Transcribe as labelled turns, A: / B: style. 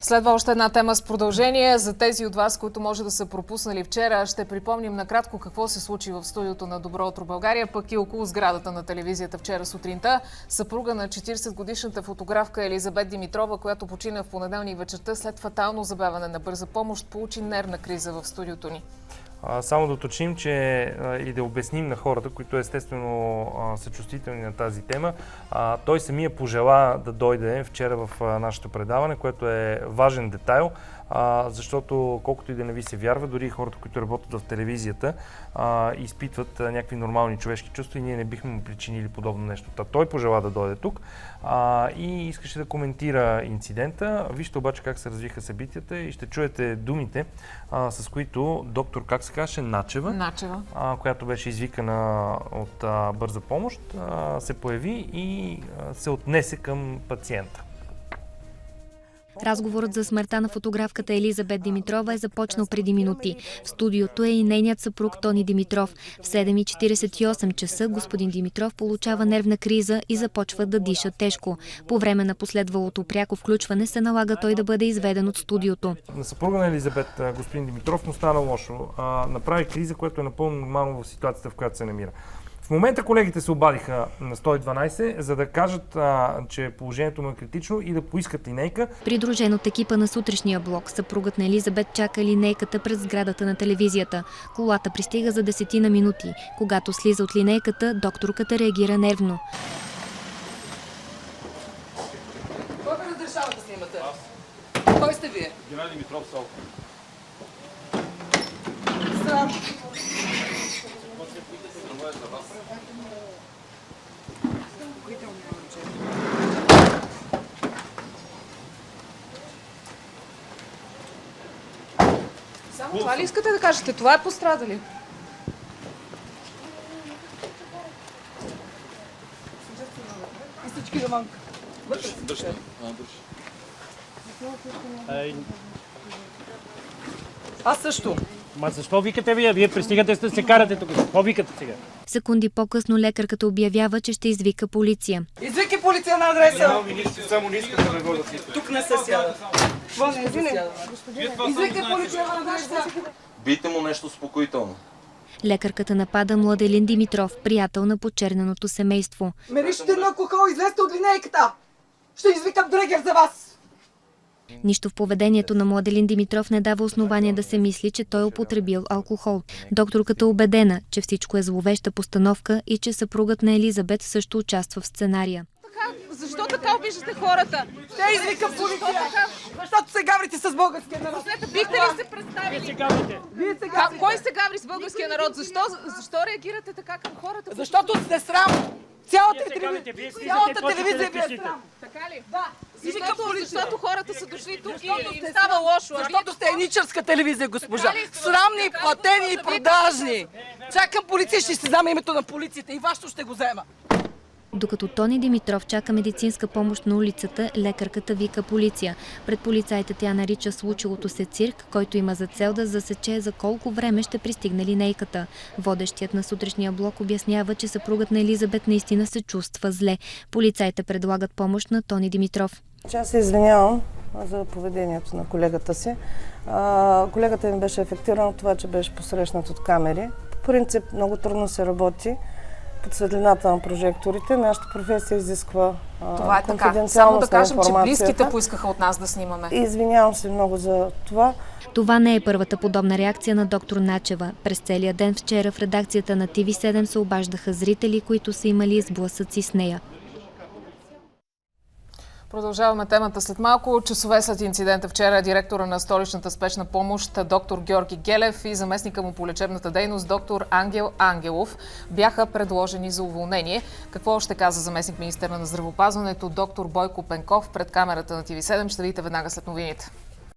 A: Следва още една тема с продължение. За тези от вас, които може да са пропуснали вчера, ще припомним накратко какво се случи в студиото на Добро утро България, пък и около сградата на телевизията вчера сутринта. Съпруга на 40-годишната фотографка Елизабет Димитрова, която почина в понеделник вечерта след фатално забавяне на бърза помощ, получи нервна криза в студиото ни.
B: Само да уточним, че и да обясним на хората, които естествено са чувствителни на тази тема, той самия пожела да дойде вчера в нашето предаване, което е важен детайл, защото колкото и да не ви се вярва, дори и хората, които работят в телевизията, изпитват някакви нормални човешки чувства и ние не бихме му причинили подобно нещо. Той пожела да дойде тук и искаше да коментира инцидента. Вижте обаче как се развиха събитията и ще чуете думите, с които доктор, как се казваше, Начева, която беше извикана от бърза помощ, се появи и се отнесе към пациента.
C: Разговорът за смъртта на фотографката Елизабет Димитрова е започнал преди минути. В студиото е и нейният съпруг Тони Димитров. В 7:48 часа господин Димитров получава нервна криза и започва да диша тежко. По време на последвалото пряко включване се налага той да бъде изведен от студиото.
B: На съпруга на Елизабет, господин Димитров, му стана лошо. Направи криза, което е напълно нормално в ситуацията, в която се намира. В момента колегите се обадиха на 112, за да кажат, че положението му е критично и да поискат линейка.
C: Придружен от екипа на сутрешния блок, съпругът на Елизабет чака линейката пред сградата на телевизията. Колата пристига за 10 минути. Когато слиза от линейката, докторката реагира нервно.
D: Кой ви разрешава да снимате? Кой сте вие?
E: Геннадий Димитров Сол.
D: Срам. Само това ли искате да кажете? Това е пострадали. И всички навън.
E: Държи.
D: Аз също.
F: Ма защо викате вие? Вие пристигате да се карате тук. Какво викате сега?
C: Секунди по-късно лекарката обявява, че ще извика полиция.
D: Извики полиция на адреса.
E: Само не искате да го да сите.
D: Тук не се сяда. Това не извини. Извики полиция на адреса.
E: Бийте му нещо спокойно.
C: Лекарката напада Младелин Димитров, приятел на почерненото семейство.
D: Меришите на алкохол, излезте от линейката. Ще извикам дрегер за вас.
C: Нищо в поведението на Младелин Димитров не дава основание да се мисли, че той е употребил алкохол. Докторката е убедена, че всичко е зловеща постановка и че съпругът на Елизабет също участва в сценария.
G: Защо така обиждате хората?
D: Ще извикам полиция. Защото се гаврите с българския народ.
G: Бихте ли се представили?
D: Вие се гаврите.
G: Кой се гаври с българския народ? Защо реагирате така към хората?
D: Защото сте срам. Цялата телевизия ви е срам.
G: Така ли?
D: Да.
G: Защото хората са дошли тук и им става лошо.
D: Защото сте еничърска телевизия, госпожа. Срамни, платени и продажни. Чакам полиция, ще си взема името на полицията и вашето ще го взема.
C: Докато Тони Димитров чака медицинска помощ на улицата, лекарката вика полиция. Пред полицаите тя нарича случилото се цирк, който има за цел да засече за колко време ще пристигне линейката. Водещият на сутрешния блок обяснява, че съпругът на Елизабет наистина се чувства зле. Полицаите предлагат помощ на Тони Димитров.
H: Аз се извинявам за поведението на колегата си. Колегата ми беше афектиран от това, че беше посрещнат от камери. По принцип много трудно се работи под светлината на прожекторите. Нашата професия изисква
A: това е така. Само да кажем, че близките поискаха от нас да снимаме.
H: И извинявам се много за това.
C: Това не е първата подобна реакция на доктор Начева. През целия ден вчера в редакцията на TV7 се обаждаха зрители, които са имали сблъсъци с нея.
A: Продължаваме темата след малко. Часове след инцидента вчера директора на столичната спешна помощ доктор Георги Гелев и заместника му по лечебната дейност доктор Ангел Ангелов бяха предложени за уволнение. Какво ще каза заместник министър на здравеопазването доктор Бойко Пенков пред камерата на TV7? Ще видите веднага след новините.